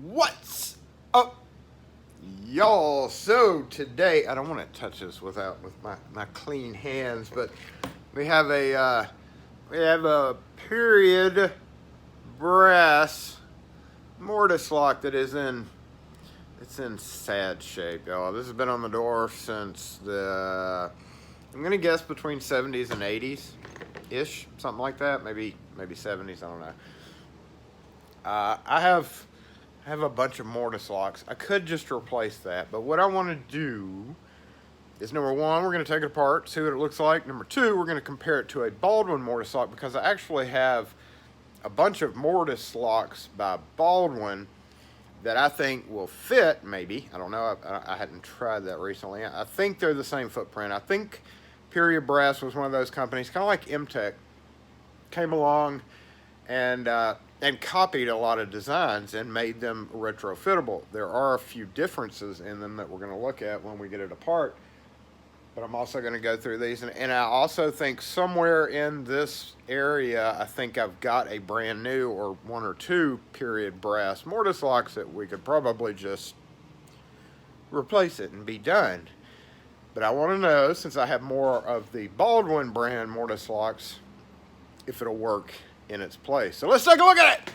What's up, y'all? So today, I don't want to touch this with my clean hands, but we have a period brass mortise lock that is in sad shape, y'all. This has been on the door since I'm gonna guess between 70s and 80s ish, something like that. Maybe 70s, I don't know. I have a bunch of mortise locks. I could just replace that, but what I want to do is, number one, we're going to take it apart, see what it looks like. Number two, we're going to compare it to a Baldwin mortise lock, because I actually have a bunch of mortise locks by Baldwin that I think will fit, maybe. I don't know. I hadn't tried that recently. I think they're the same footprint. I think Period Brass was one of those companies, kind of like MTech, came along and copied a lot of designs and made them retrofittable. There are a few differences in them that we're going to look at when we get it apart, but I'm also going to go through these. And I also think somewhere in this area, I think I've got a brand new or one or two Period Brass mortise locks that we could probably just replace it and be done. But I want to know, since I have more of the Baldwin brand mortise locks, if it'll work in its place. So let's take a look at it.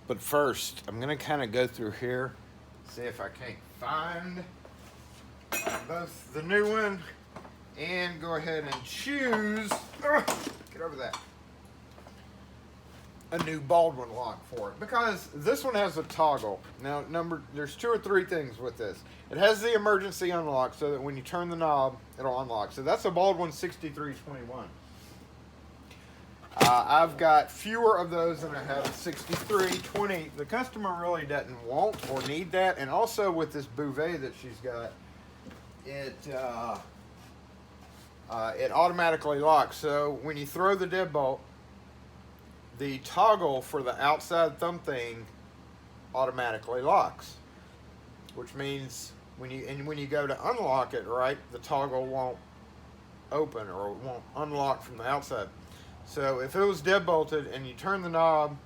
But first, I'm gonna kind of go through here, see if I can't find both the new one and go ahead and choose, get over that, a new Baldwin lock for it, because this one has a toggle. Now, there's two or three things with this. It has the emergency unlock, so that when you turn the knob, it'll unlock. So that's a Baldwin 6321. I've got fewer of those than I have a 6320. The customer really doesn't want or need that. And also with this bouvet that she's got, it automatically locks. So when you throw the deadbolt, the toggle for the outside thumb thing automatically locks, which means when you go to unlock it, right, the toggle won't open or won't unlock from the outside. So if it was deadbolted and you turn the knob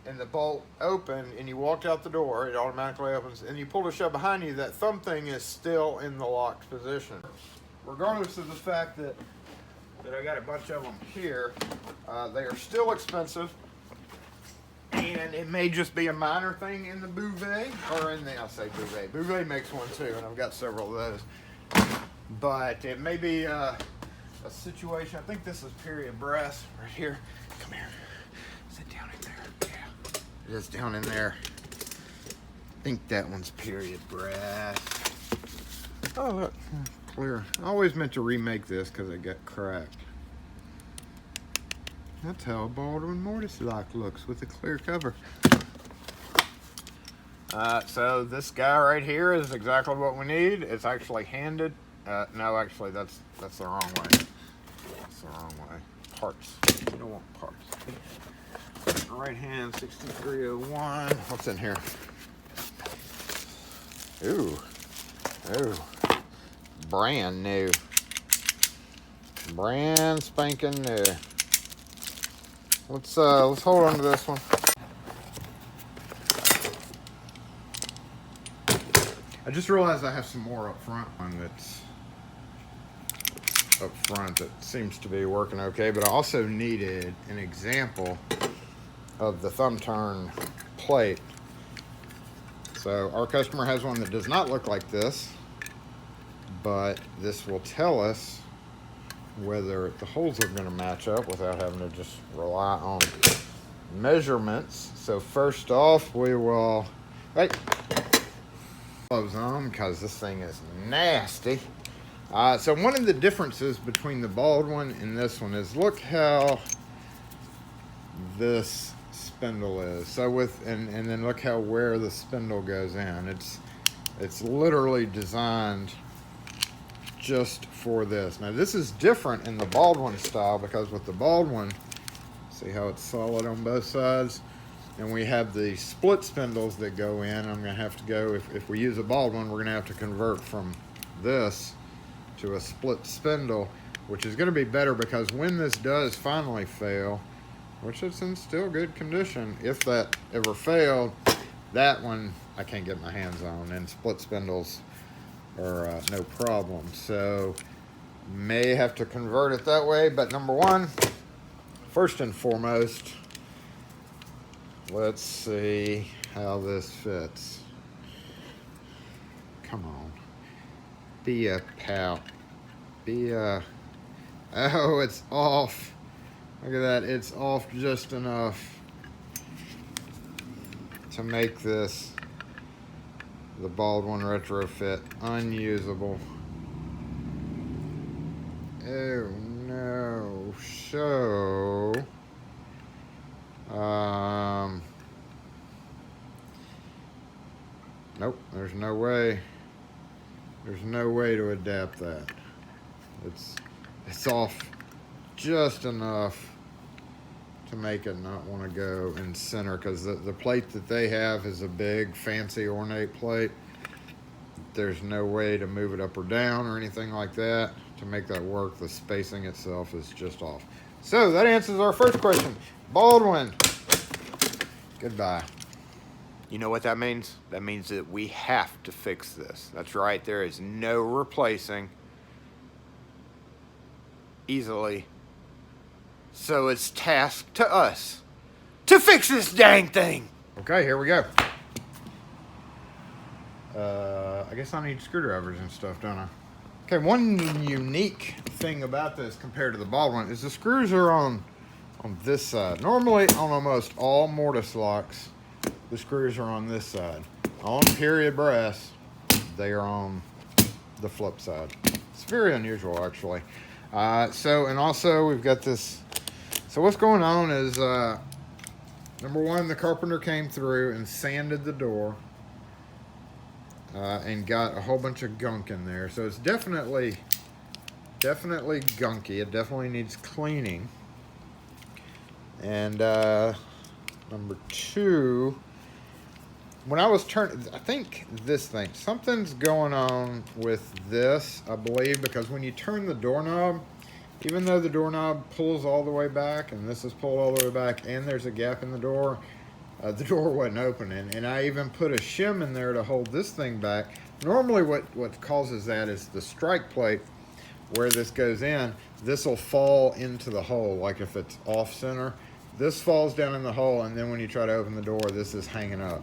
and the bolt open and you walked out the door, it automatically opens, and you pull it shut behind you, that thumb thing is still in the locked position. Regardless of the fact that I got a bunch of them here, they are still expensive, and it may just be a minor thing in the bouvet, or I say bouvet. Bouvet makes one too, and I've got several of those. But it may be a situation. I think this is Period Brass right here. Come here. Sit down in there. Yeah, it is down in there. I think that one's Period Brass. Oh, look, clear. I always meant to remake this because it got cracked. That's how a Baldwin mortise lock looks with a clear cover. So this guy right here is exactly what we need. It's actually handed. No, actually, that's the wrong way. That's the wrong way. Parts. You don't want parts. Right hand, 6301. What's in here? Ooh. Brand new. Brand spanking new. Let's hold on to this one. I just realized I have some more up front one that's up front that seems to be working okay, but I also needed an example of the thumb turn plate. So our customer has one that does not look like this, but this will tell us whether the holes are going to match up without having to just rely on measurements. So first off, we will close on, because this thing is nasty. So one of the differences between the Baldwin and this one is, look how this spindle is. So and then look where the spindle goes in. It's literally designed just for this. Now this is different in the Baldwin style, because with the Baldwin, see how it's solid on both sides, and we have the split spindles that go in. I'm going to have to go, if we use a Baldwin, we're going to have to convert from this to a split spindle, which is going to be better, because when this does finally fail, which is in still good condition. If that ever failed, that one I can't get my hands on, and split spindles are no problem. So may have to convert it that way, but number one, first and foremost, let's see how this fits. Come on. Be a pal. Be a... Oh, it's off. Look at that. It's off just enough to make this, the Baldwin retrofit, unusable. Oh, no. So... nope, there's no way. There's no way to adapt that. It's off just enough to make it not want to go in center, because the plate that they have is a big, fancy, ornate plate. There's no way to move it up or down or anything like that to make that work. The spacing itself is just off. So that answers our first question. Baldwin, goodbye. You know what that means? That means that we have to fix this. That's right, there is no replacing easily. So it's tasked to us to fix this dang thing. Okay, here we go. I guess I need screwdrivers and stuff, don't I? Okay, one unique thing about this compared to the Baldwin is the screws are on this side. Normally, on almost all mortise locks, the screws are on this side. On period brass, they are on the flip side. It's very unusual, actually. And also we've got this. So what's going on is, number one, the carpenter came through and sanded the door and got a whole bunch of gunk in there. So it's definitely gunky. It definitely needs cleaning. And number two, when I was turning, I think this thing, something's going on with this, I believe, because when you turn the doorknob, even though the doorknob pulls all the way back, and this is pulled all the way back, and there's a gap in the door wasn't opening. And I even put a shim in there to hold this thing back. Normally what causes that is the strike plate, where this goes in, this will fall into the hole, like if it's off center. This falls down in the hole, and then when you try to open the door, this is hanging up.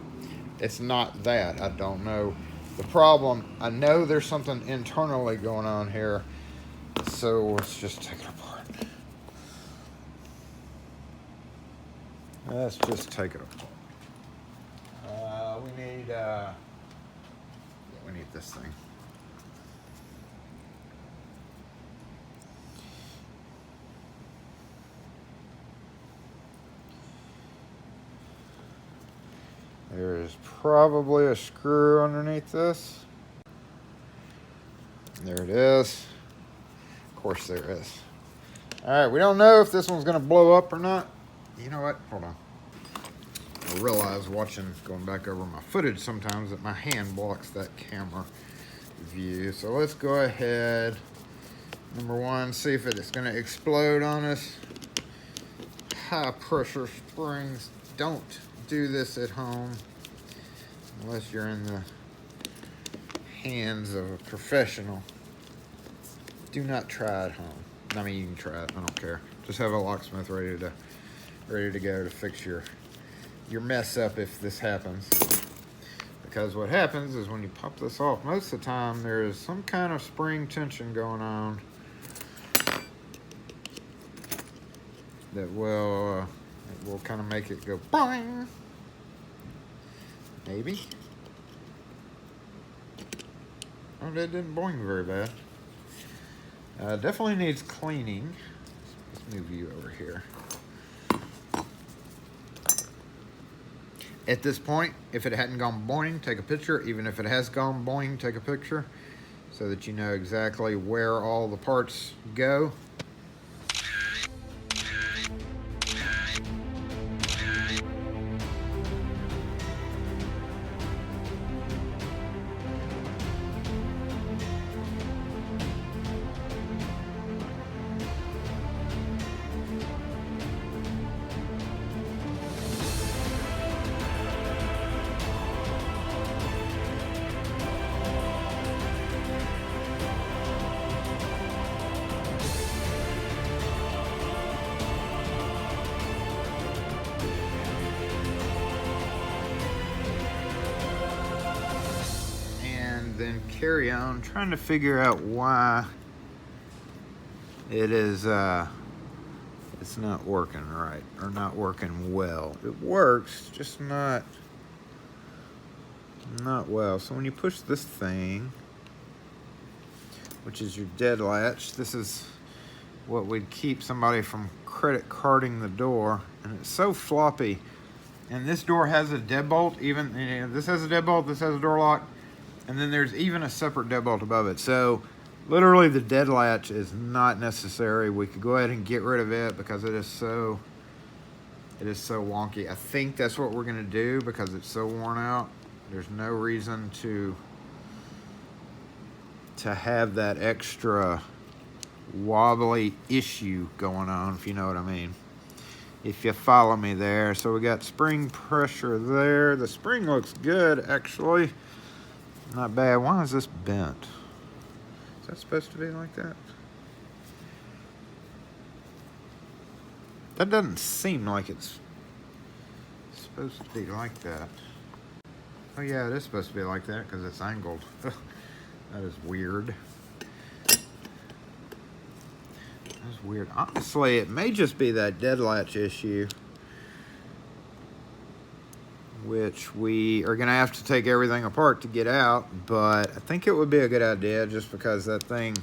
It's not that. I don't know the problem. I know there's something internally going on here, so let's just take it apart. Let's just take it apart. We need this thing. There is probably a screw underneath this. There it is. Of course there is. All right, we don't know if this one's gonna blow up or not. You know what? Hold on. I realize going back over my footage sometimes that my hand blocks that camera view. So let's go ahead. Number one, see if it's gonna explode on us. High pressure springs. Don't do this at home unless you're in the hands of a professional. Do not try at home. I mean, you can try it, I don't care. Just have a locksmith ready to go to fix your mess up if this happens. Because what happens is when you pop this off, most of the time there is some kind of spring tension going on that will kind of make it go boing. Maybe. Oh, that didn't boing very bad. Definitely needs cleaning. Let's move you over here. At this point, if it hadn't gone boing, take a picture. Even if it has gone boing, take a picture so that you know exactly where all the parts go. carry on trying to figure out why it is it's not working right or not working well. It works, just not well. So when you push this thing, which is your dead latch, this is what would keep somebody from credit carding the door, and it's so floppy. And this door has a deadbolt, even, you know, this has a deadbolt, this has a door lock, and then there's even a separate deadbolt above it. So literally the dead latch is not necessary. We could go ahead and get rid of it because it is so wonky. I think that's what we're gonna do because it's so worn out. There's no reason to have that extra wobbly issue going on, if you know what I mean. If you follow me there. So we got spring pressure there. The spring looks good, actually. Not bad. Why is this bent? Is that supposed to be like that? That doesn't seem like it's supposed to be like that. Oh yeah, it is supposed to be like that because it's angled. That is weird. That's weird. Honestly, it may just be that dead latch issue, which we are going to have to take everything apart to get out, but I think it would be a good idea just because that thing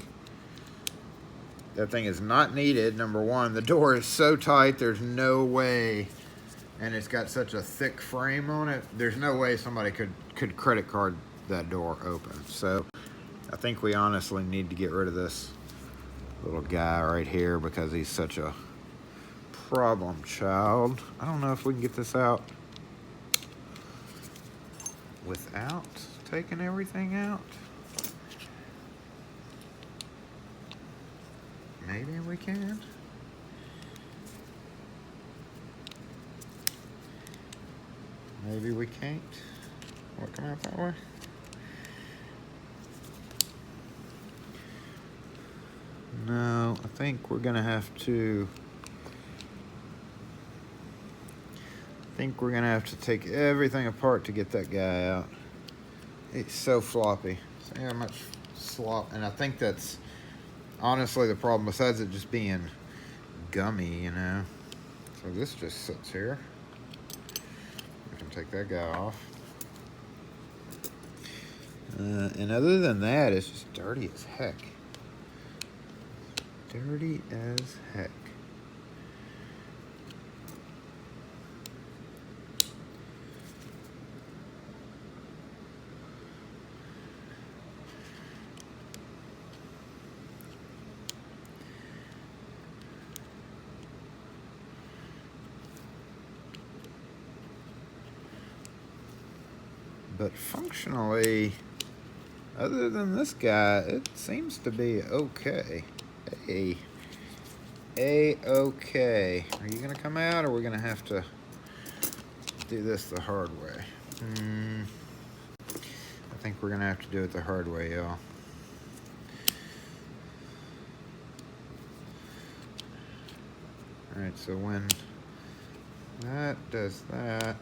is not needed. Number one, the door is so tight, there's no way, and it's got such a thick frame on it, there's no way somebody could credit card that door open. So I think we honestly need to get rid of this little guy right here because he's such a problem child. I don't know if we can get this out without taking everything out. Maybe we can. Maybe we can't. Will it come out that way? No, I think we're gonna have to. Take everything apart to get that guy out. It's so floppy. See how much slop, and I think that's honestly the problem. Besides it just being gummy, you know. So this just sits here. We can take that guy off. And other than that, it's just dirty as heck. Dirty as heck. But functionally, other than this guy, it seems to be okay. A-okay. Are you gonna come out, or are we gonna have to do this the hard way? I think we're gonna have to do it the hard way, y'all. Alright, so when that does that,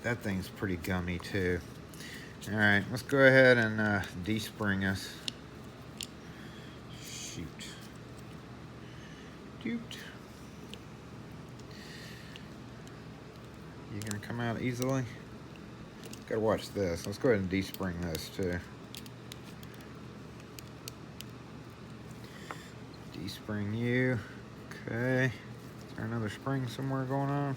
that thing's pretty gummy too. All right, let's go ahead and de-spring us. Shoot. Doot. You gonna come out easily? Gotta watch this. Let's go ahead and de-spring this too. De-spring you. Okay. Is there another spring somewhere going on?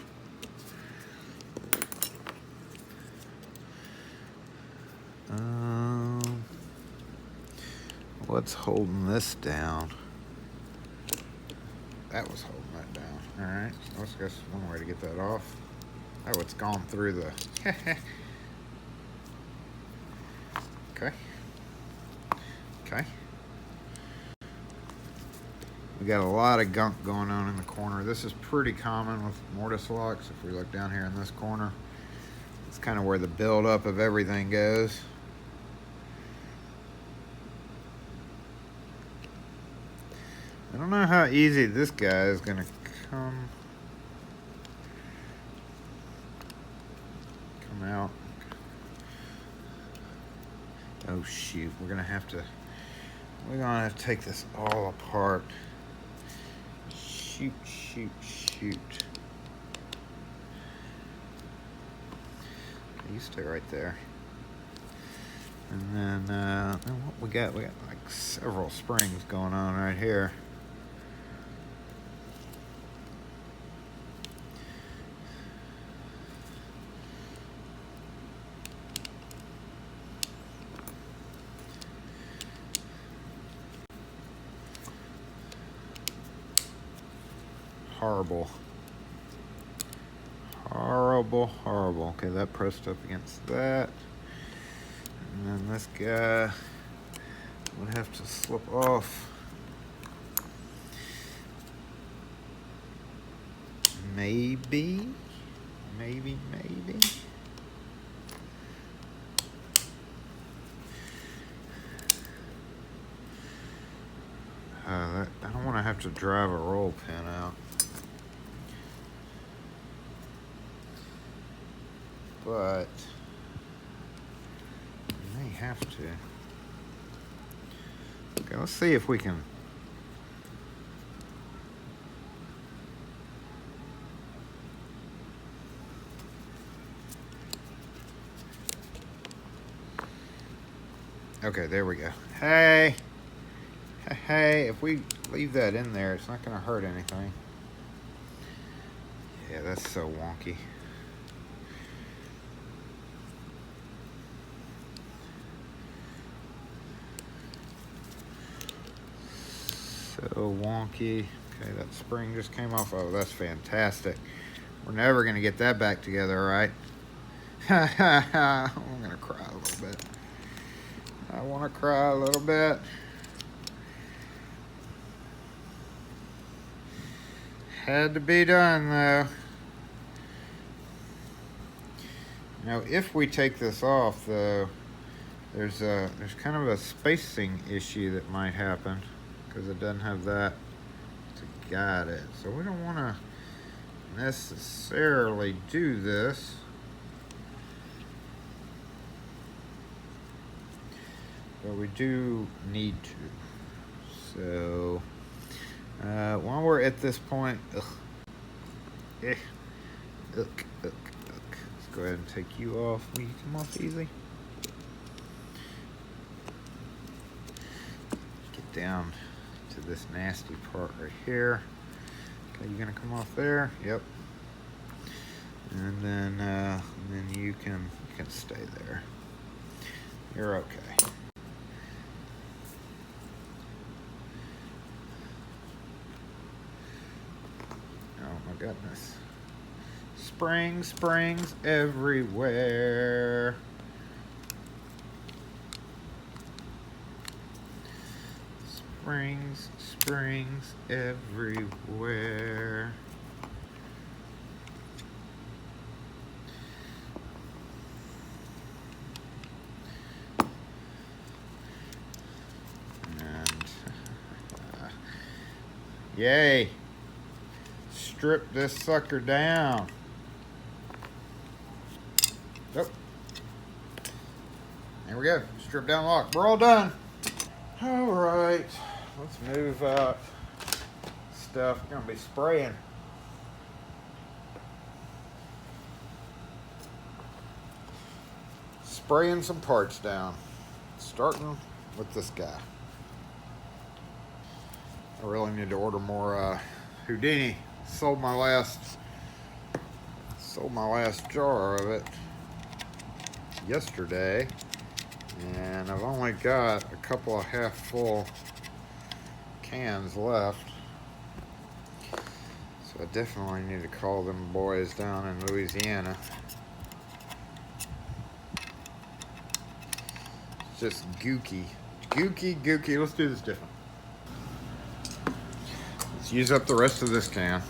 What's holding this down? That was holding that down. All right, so let's guess one way to get that off. Oh, it's gone through the. Okay. Okay. We got a lot of gunk going on in the corner. This is pretty common with mortise locks. If we look down here in this corner, it's kind of where the buildup of everything goes. I don't know how easy this guy is gonna come out. Oh shoot, we're gonna have to take this all apart. Shoot. You stay right there. And then what we got like several springs going on right here. Horrible. Okay, that pressed up against that. And then this guy would have to slip off. Maybe. I don't want to have to drive a roll pin out. But we may have to. Okay, let's see if we can. Okay, there we go. Hey, if we leave that in there, it's not going to hurt anything. Yeah, that's so wonky. So wonky. Okay, that spring just came off. Oh, that's fantastic. We're never going to get that back together, right? I'm going to cry a little bit. I want to cry a little bit. Had to be done, though. Now, if we take this off, though, there's kind of a spacing issue that might happen because it doesn't have that to guide it. So we don't want to necessarily do this. But we do need to. So while we're at this point, let's go ahead and take you off. Will you come off easy? Get down to this nasty part right here. Okay, you gonna come off there? Yep. And then you can stay there. You're okay. Oh my goodness. Springs everywhere. Springs everywhere. And yay. Strip this sucker down. Yep. There we go. Strip down lock. We're all done. All right. Let's move out stuff. We're gonna be spraying. Spraying some parts down. Starting with this guy. I really need to order more Houdini. Sold my last jar of it yesterday, and I've only got a couple of half full cans left, so I definitely need to call them boys down in Louisiana. It's just gooky. Let's do this different. Let's use up the rest of this can.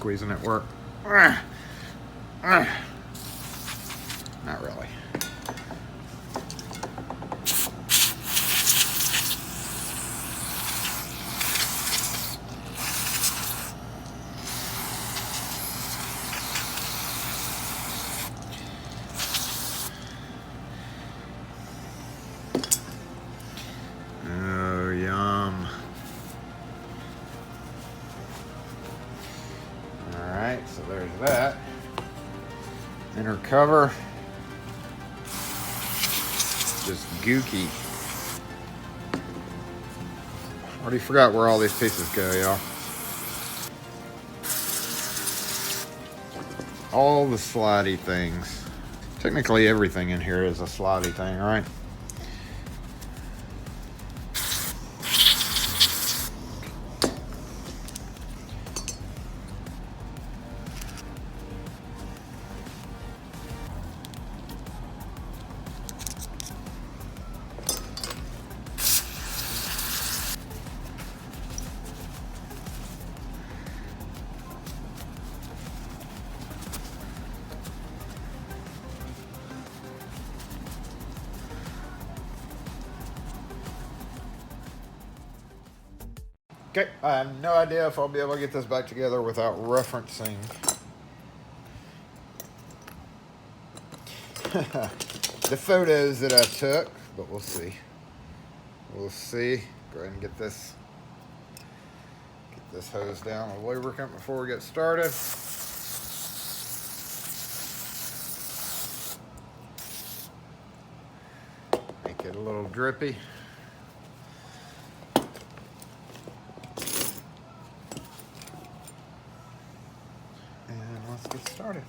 squeezing at work. Not really. Oh, yum. Alright, so there's that. Inner cover. Just gooky. Already forgot where all these pieces go, y'all. All the slidey things. Technically everything in here is a slidey thing, right? Okay, I have no idea if I'll be able to get this back together without referencing the photos that I took, but we'll see. We'll see. Go ahead and get this hose down with lubricant before we get started. Make it a little drippy. And let's get started.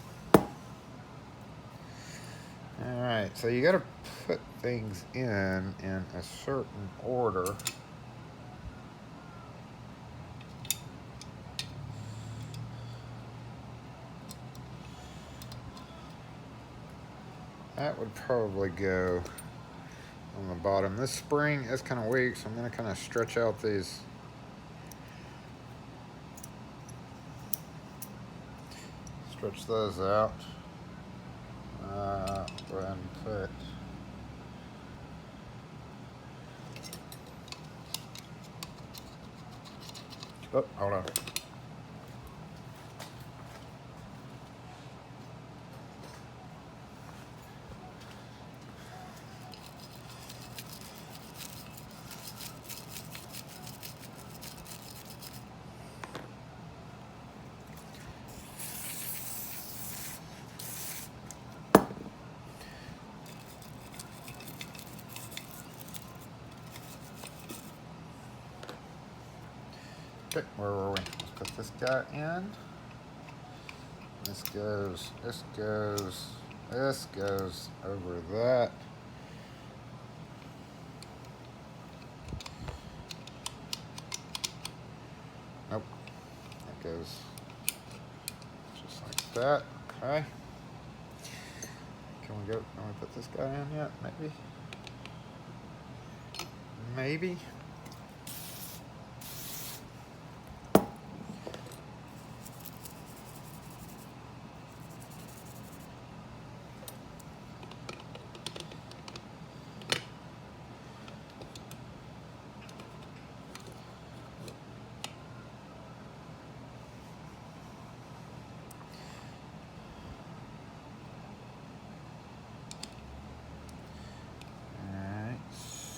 Alright, so you gotta put things in a certain order. That would probably go on the bottom. This spring is kind of weak, so I'm going to kind of stretch out these. Stretch those out. Go ahead and put. Oh, hold on. Okay, where were we? Let's put this guy in. This goes over that. Nope. That goes just like that. Okay. Can we put this guy in yet? Maybe. Maybe.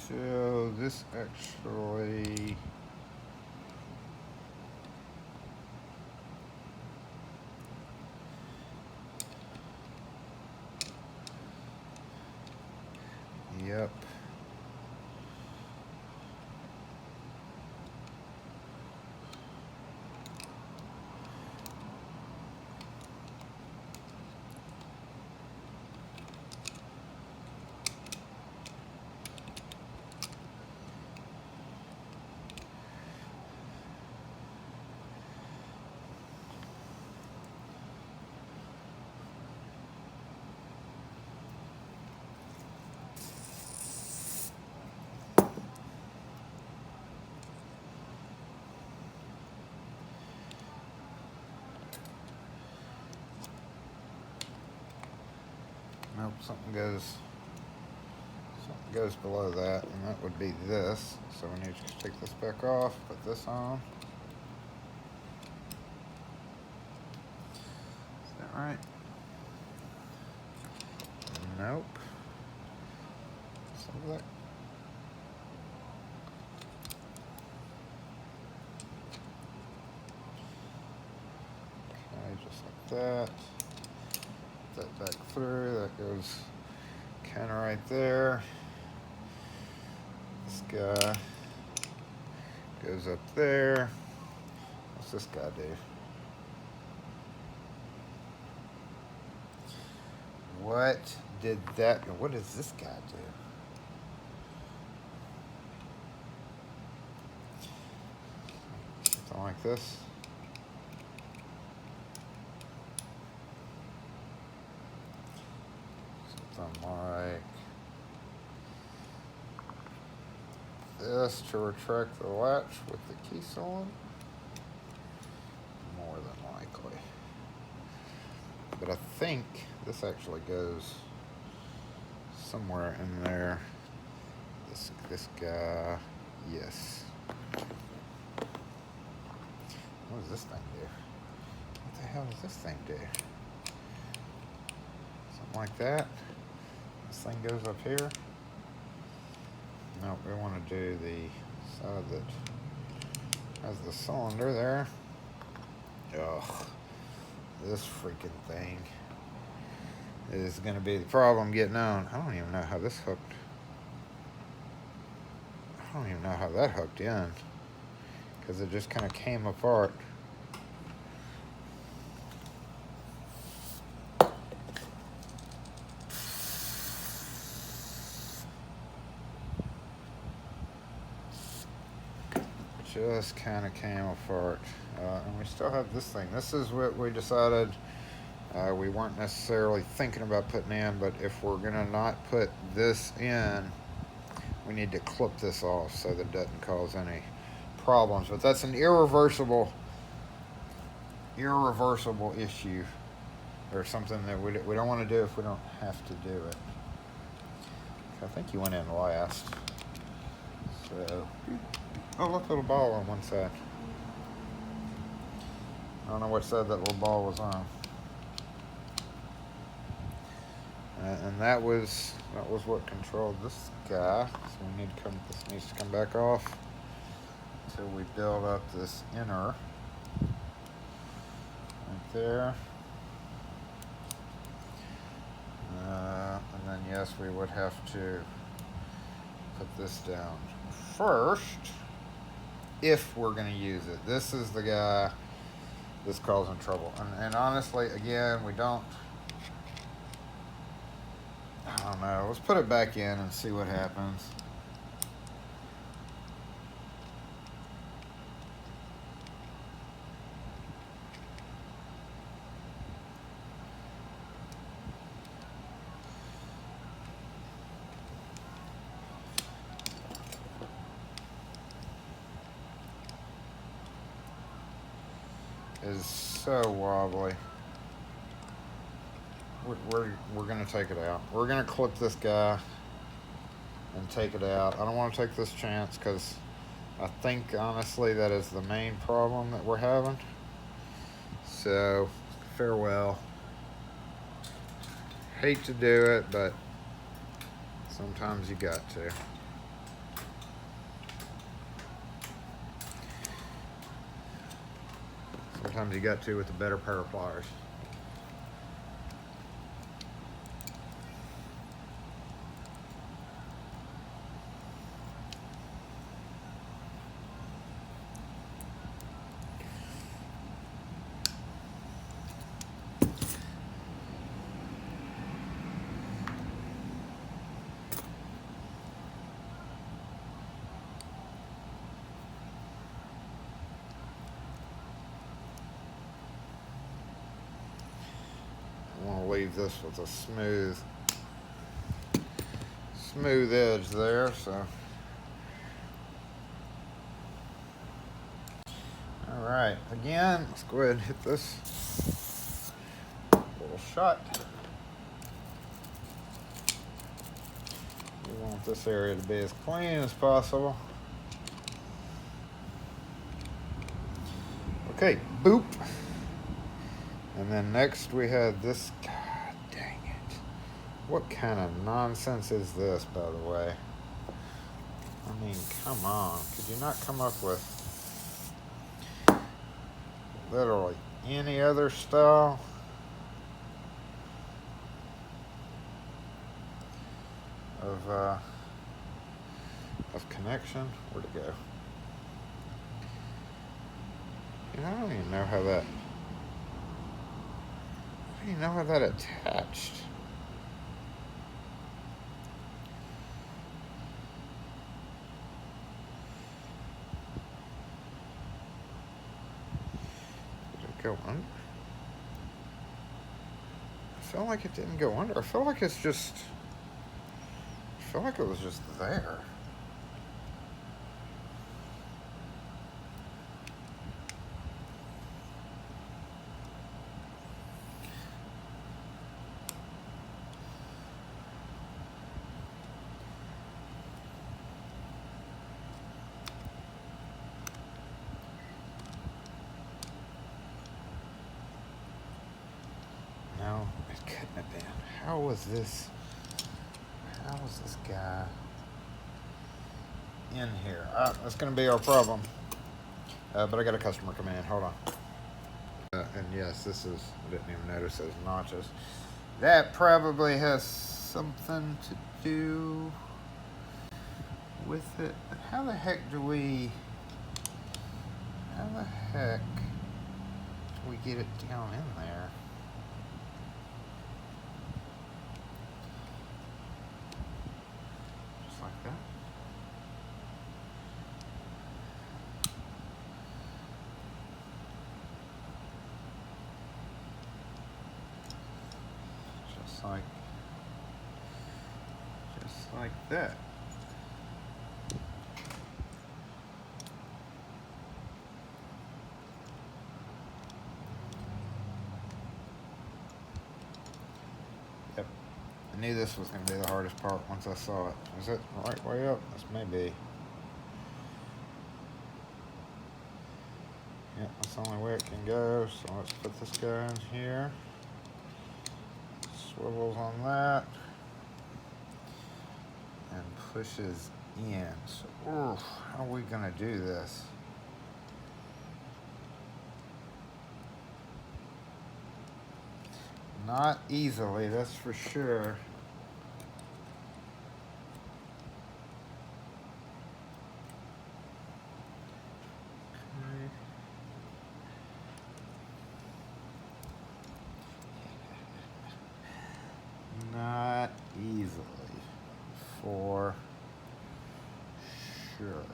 So this actually yep. Nope, something goes below that, and that would be this. So we need to take this back off, put this on. Is that right? Nope. So that. Okay, just like that. Put that back through. That goes kind of right there. This guy goes up there. What's this guy do? What does this guy do? Something like this. Something like this to retract the latch with the key on. More than likely. But I think this actually goes somewhere in there. This guy, yes. What does this thing do? What the hell does this thing do? Something like that. This thing goes up here. No, we want to do the side that has the cylinder there. Ugh, this freaking thing is going to be the problem getting on. I don't even know how this hooked. I don't even know how that hooked in, because it just kind of came apart. Just kind of came apart. And we still have this thing. This is what we decided we weren't necessarily thinking about putting in, but if we're going to not put this in, we need to clip this off so that it doesn't cause any problems. But that's an irreversible issue, or something that we don't want to do if we don't have to do it. I think you went in last. So, oh, look, little ball on one side. I don't know what side that little ball was on. And that was what controlled this guy. So we need to this needs to come back off until we build up this inner right there. And then yes, we would have to put this down first if we're going to use it. This is the guy that's causing trouble. And honestly, again, we don't. I don't know. Let's put it back in and see what happens. Is so wobbly. We're gonna take it out. We're gonna clip this guy and take it out. I don't want to take this chance because I think honestly that is the main problem that we're having. So farewell. Hate to do it, but sometimes you got to. Sometimes you got to with a better pair of pliers. I want to leave this with a smooth edge there, so. All right, again, let's go ahead and hit this little shot. want this area to be as clean as possible. Okay, boop. And then next we had this. God dang it. What kind of nonsense is this, by the way? I mean, come on. Could you not come up with literally any other style? Of connection? Where'd it go? You know, I don't even know how that. I don't even know how that attached. Did it go under? I felt like it didn't go under. I felt like it's just. I felt like it was just there. No, it couldn't have been. How was this guy in here? That's going to be our problem. But I got a customer coming in. Hold on. And yes, this is, I didn't even notice those notches. That probably has something to do with it. But how the heck do we get it down in there? Just like that. Just like that. Yep. I knew this was going to be the hardest part once I saw it. Is it the right way up? This may be. Yep, that's the only way it can go. So let's put this guy in here. Swivels on that. And pushes in. So, oof, how are we going to do this? Not easily, that's for sure. Not easily, for sure.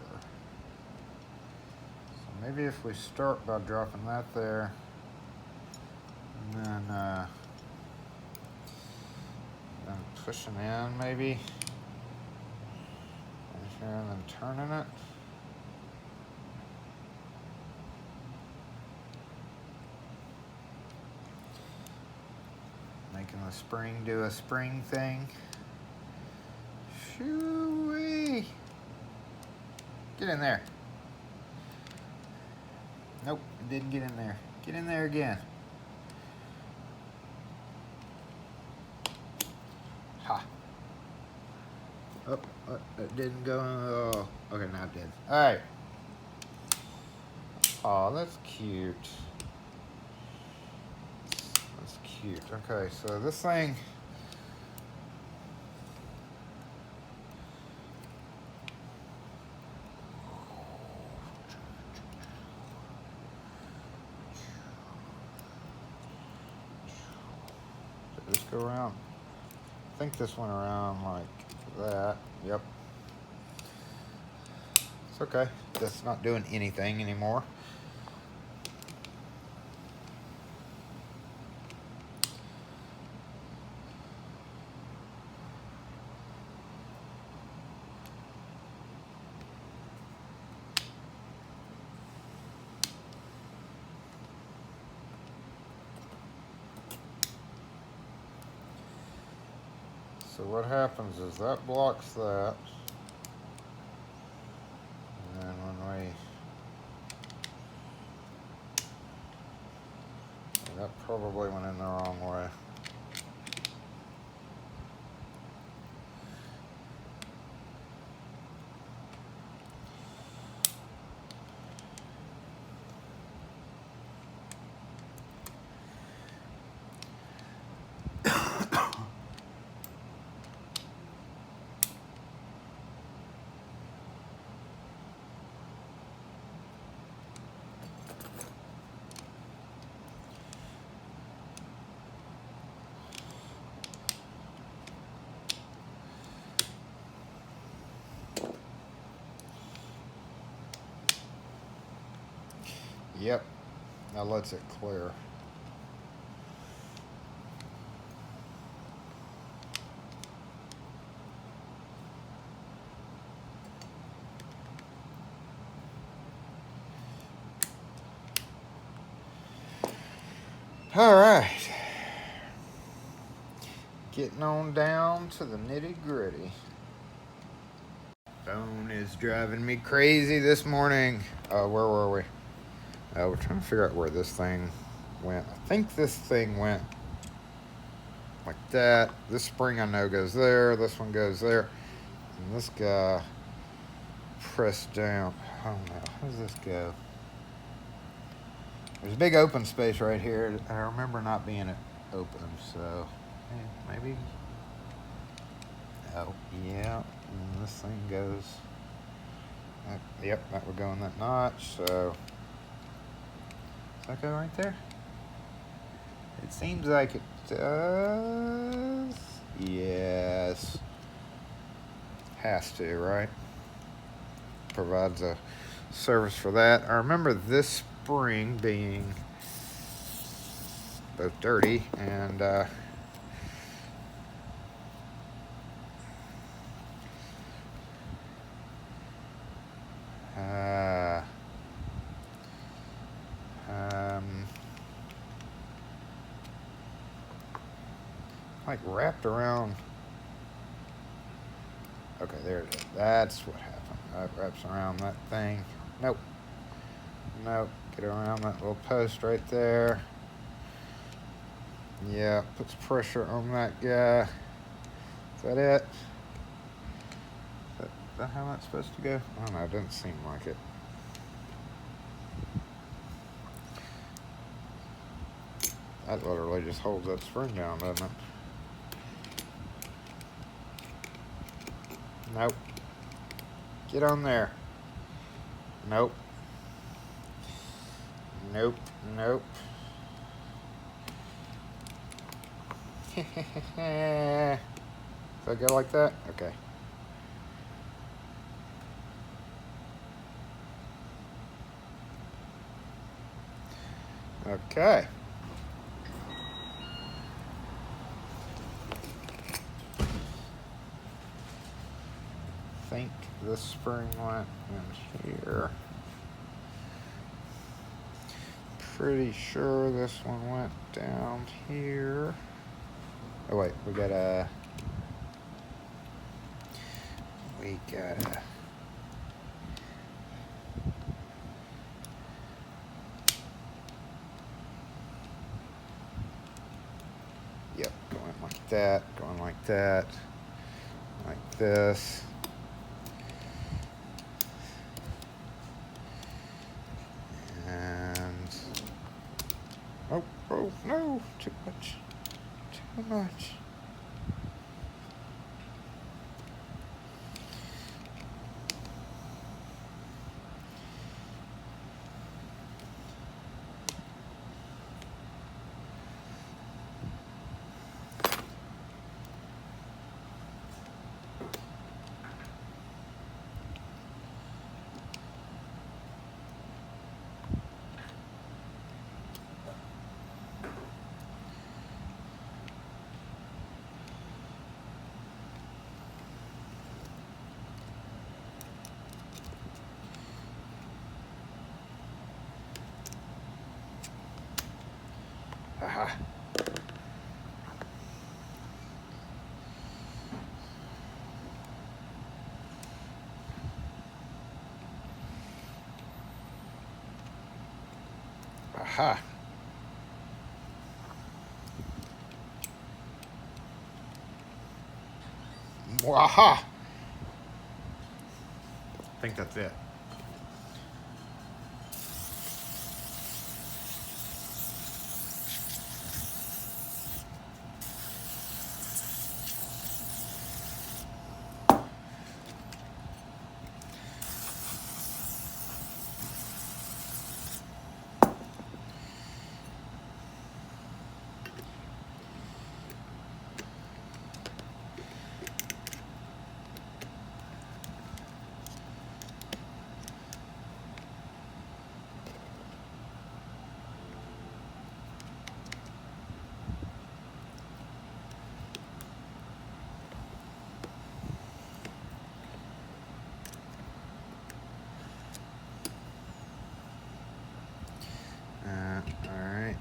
So maybe if we start by dropping that there, and then pushing in maybe, and here, and then turning it. Making the spring do a spring thing. Shoo-wee! Get in there. Nope, it didn't get in there. Get in there again. Ha. Oh, it didn't go. Oh, okay, now it did. Alright. Oh, that's cute. That's cute. Okay, so this thing. Did this go around? I think this went around like that. Yep. It's okay. That's not doing anything anymore. So what happens is that blocks that. And then when we... That probably went in the wrong way. Yep, now lets it clear. All right, getting on down to the nitty gritty. Phone is driving me crazy this morning. Where were we? We're trying to figure out where this thing went. I think this thing went like that. This spring I know goes there. This one goes there. And this guy pressed down. I don't know. How does this go? There's a big open space right here. I remember not being open, so maybe. Oh, yeah. And this thing goes. Yep, that would go in that notch. So does that go right there? It seems like it does. Yes. Has to, right? Provides a service for that. I remember this spring being both dirty and like wrapped around. Okay, there it is. That's what happened. That wraps around that thing. Nope. Nope. Get around that little post right there. Yeah, puts pressure on that guy. Is that it? Is that how that's supposed to go? I don't know. It doesn't seem like it. That literally just holds that spring down, doesn't it? Nope. Get on there. Nope. Nope. Nope. Does that go like that? Okay. Okay. I think this spring went in here. Pretty sure this one went down here. Oh wait, we gotta. Yep, going like that, going like that, like this. Oh no, too much, too much. Aha. Waha. I think that's it. All right.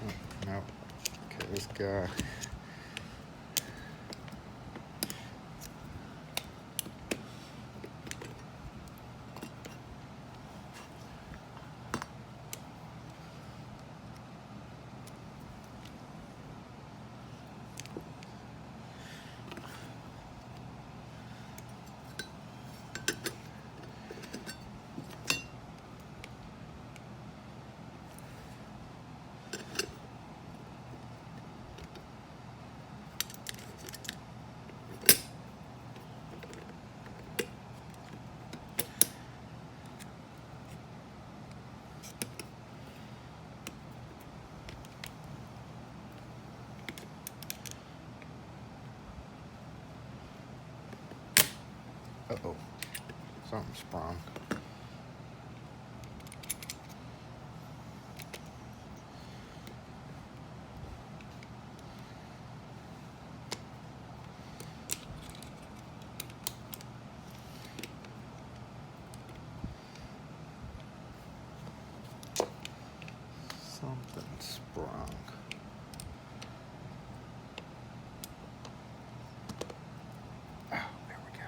Oh, no. Okay, this guy. Uh-oh. Something sprung. Something sprung. Oh, there we go.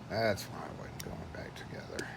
That's why I wasn't going back together.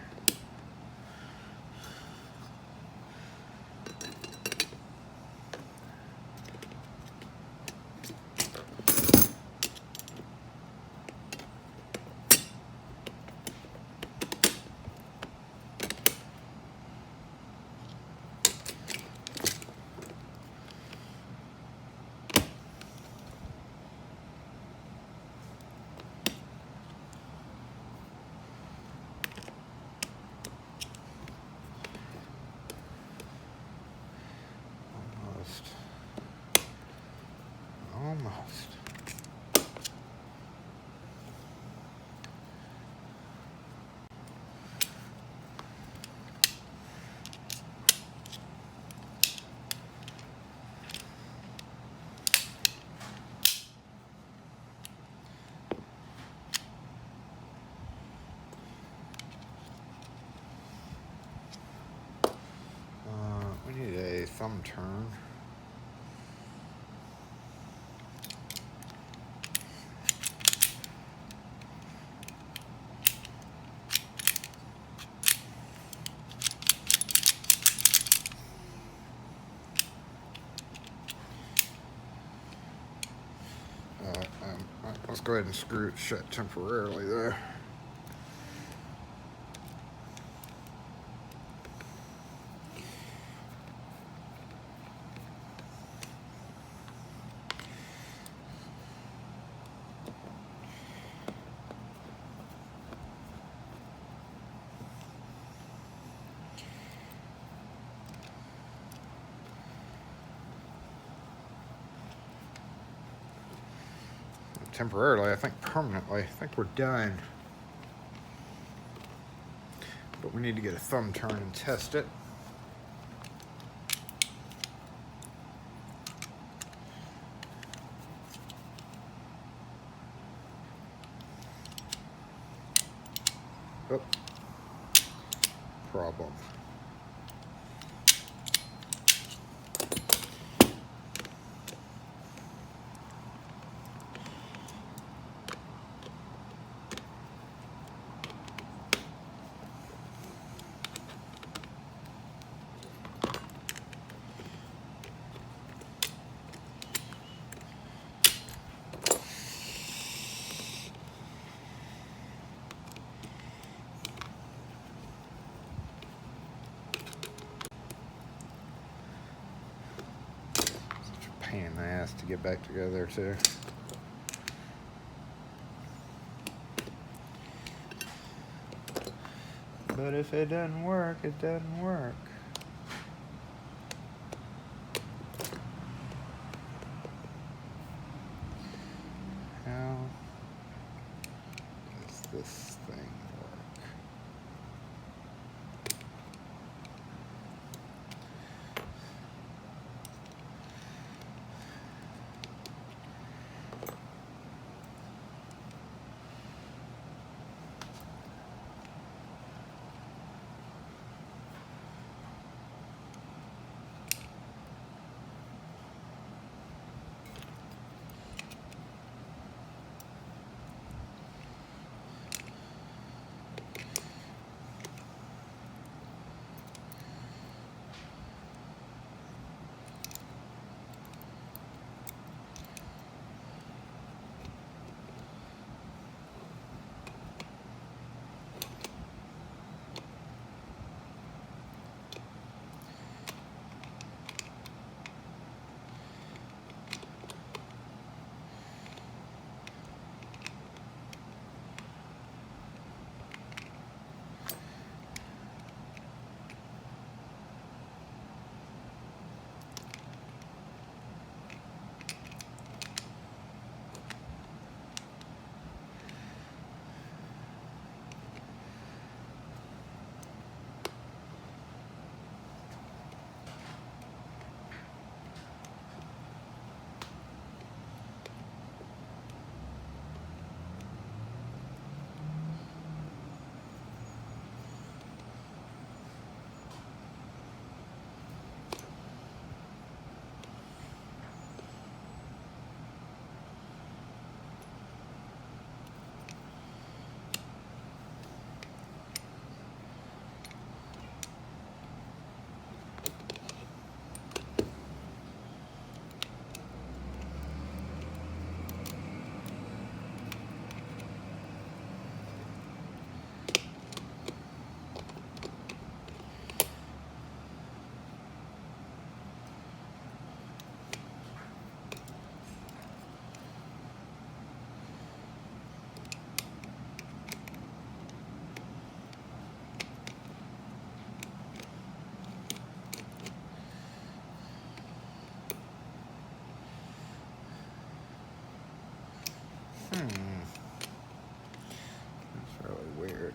Almost. We need a thumb turn. Let's go ahead and screw it shut temporarily there. Temporarily, I think permanently. I think we're done. But we need to get a thumb turn and test it. Oh. Problem. pain in the ass to get back together too. But if it doesn't work, it doesn't work. How does this thing work? That's really weird.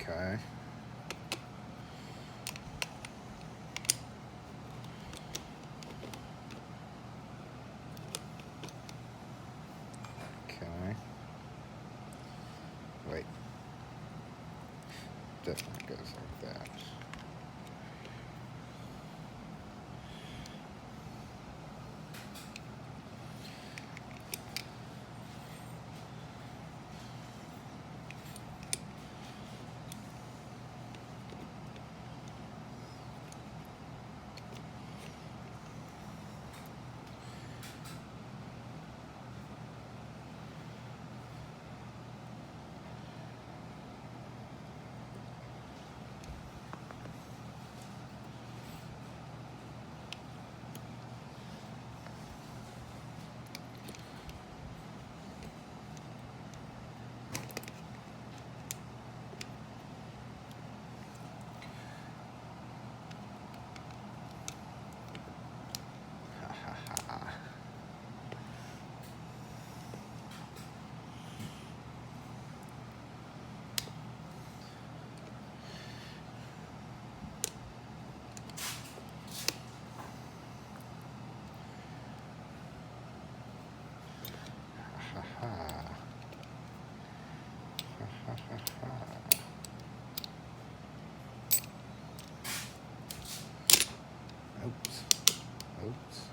Okay. Okay. Wait. Definitely goes like that. Oops. Oops.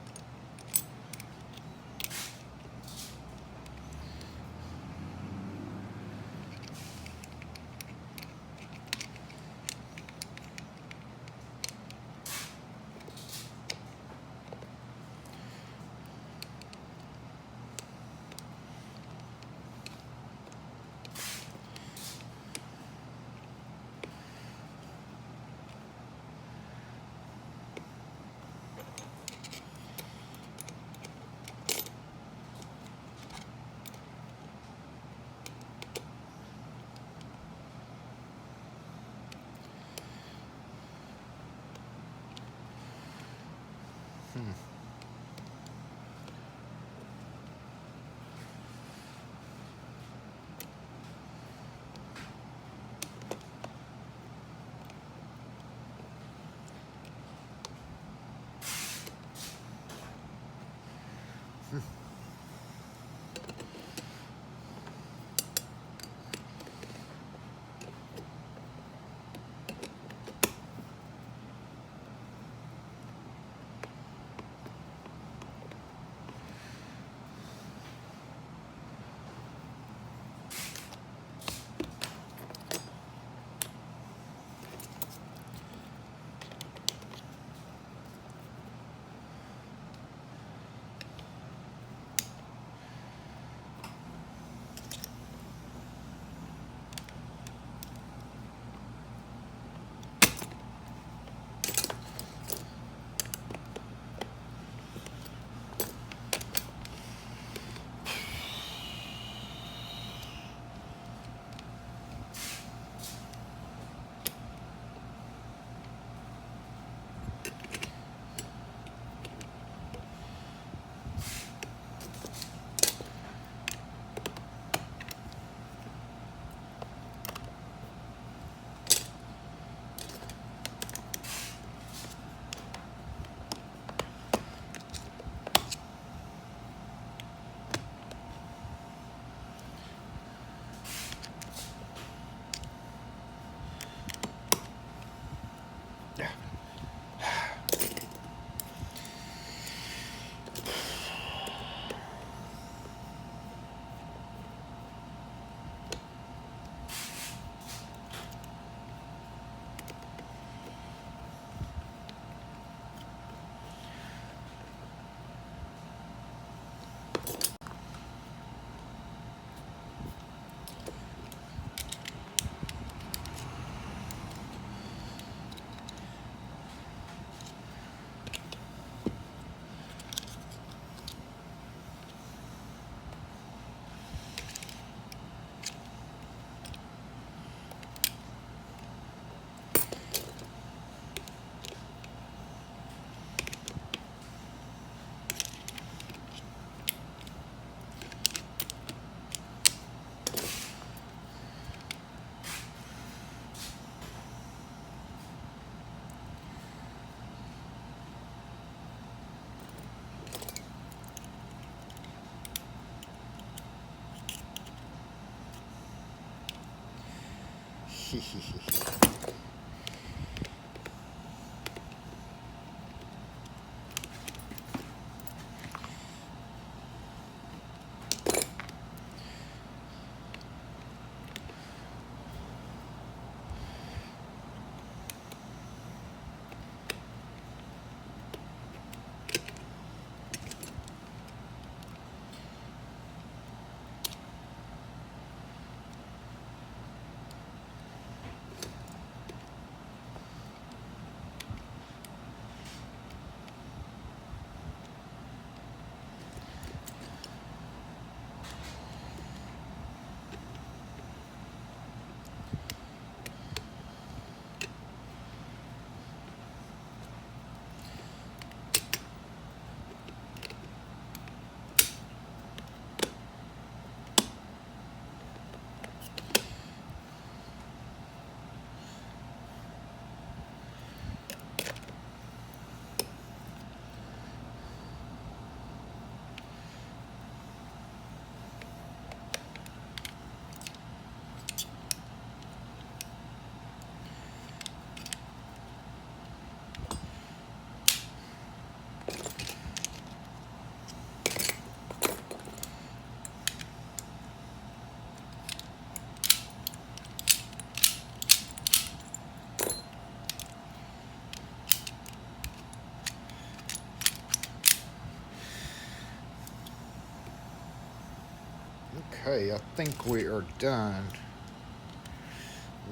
Okay, I think we are done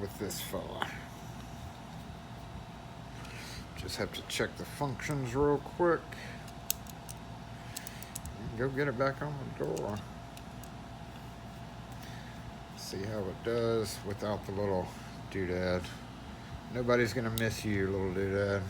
with this fella. Just have to check the functions real quick. Go get it back on the door. See how it does without the little doodad. Nobody's gonna miss you, little doodad.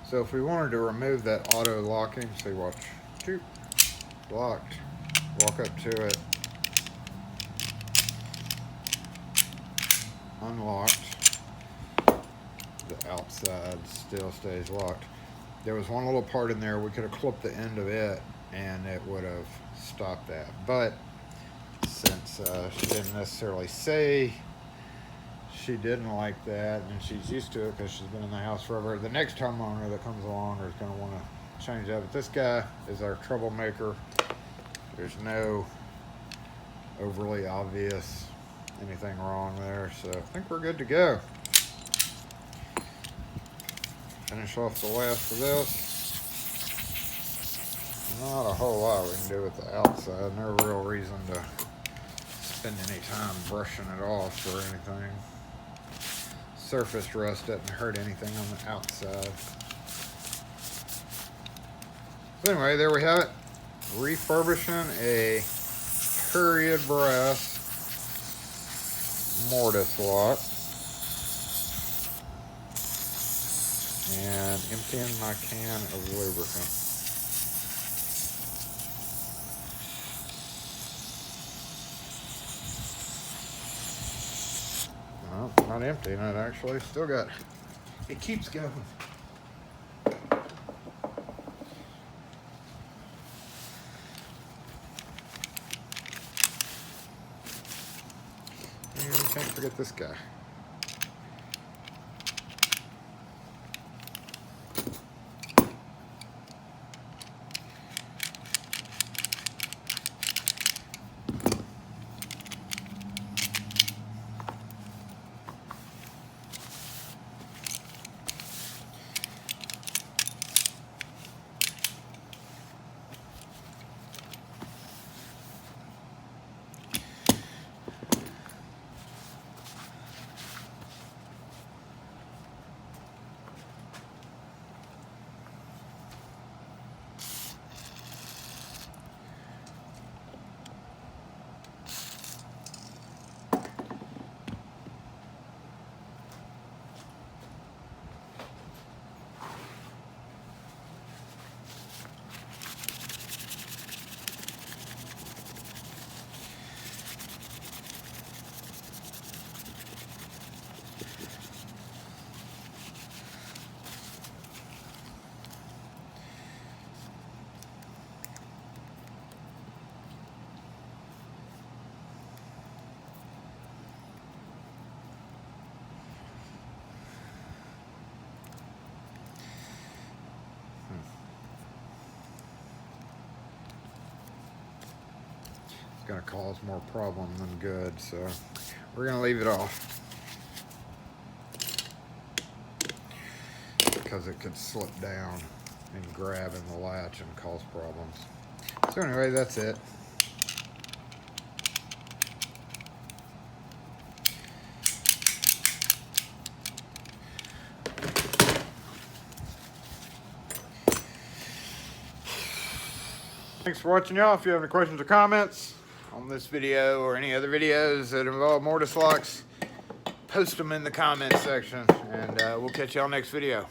So if we wanted to remove that auto locking, say watch, shoot, locked, walk up to it, unlocked, the outside still stays locked. There was one little part in there, we could have clipped the end of it and it would have stopped that. But since she didn't necessarily say she didn't like that, and she's used to it because she's been in the house forever, the next homeowner that comes along is going to want to change that. But this guy is our troublemaker. There's no overly obvious anything wrong there, so I think we're good to go. Finish off the last of this. Not a whole lot we can do with the outside. No real reason to spend any time brushing it off or anything. Surface rust doesn't hurt anything on the outside. So anyway, there we have it. Refurbishing a period brass mortise lock. And emptying my can of lubricant. Well, not emptying it actually, still got, it keeps going. And can't forget this guy. Going to cause more problem than good, so we're going to leave it off because it could slip down and grab in the latch and cause problems. So anyway, that's it. Thanks for watching, y'all. If you have any questions or comments on this video or any other videos that involve mortise locks, post them in the comments section, and we'll catch y'all next video.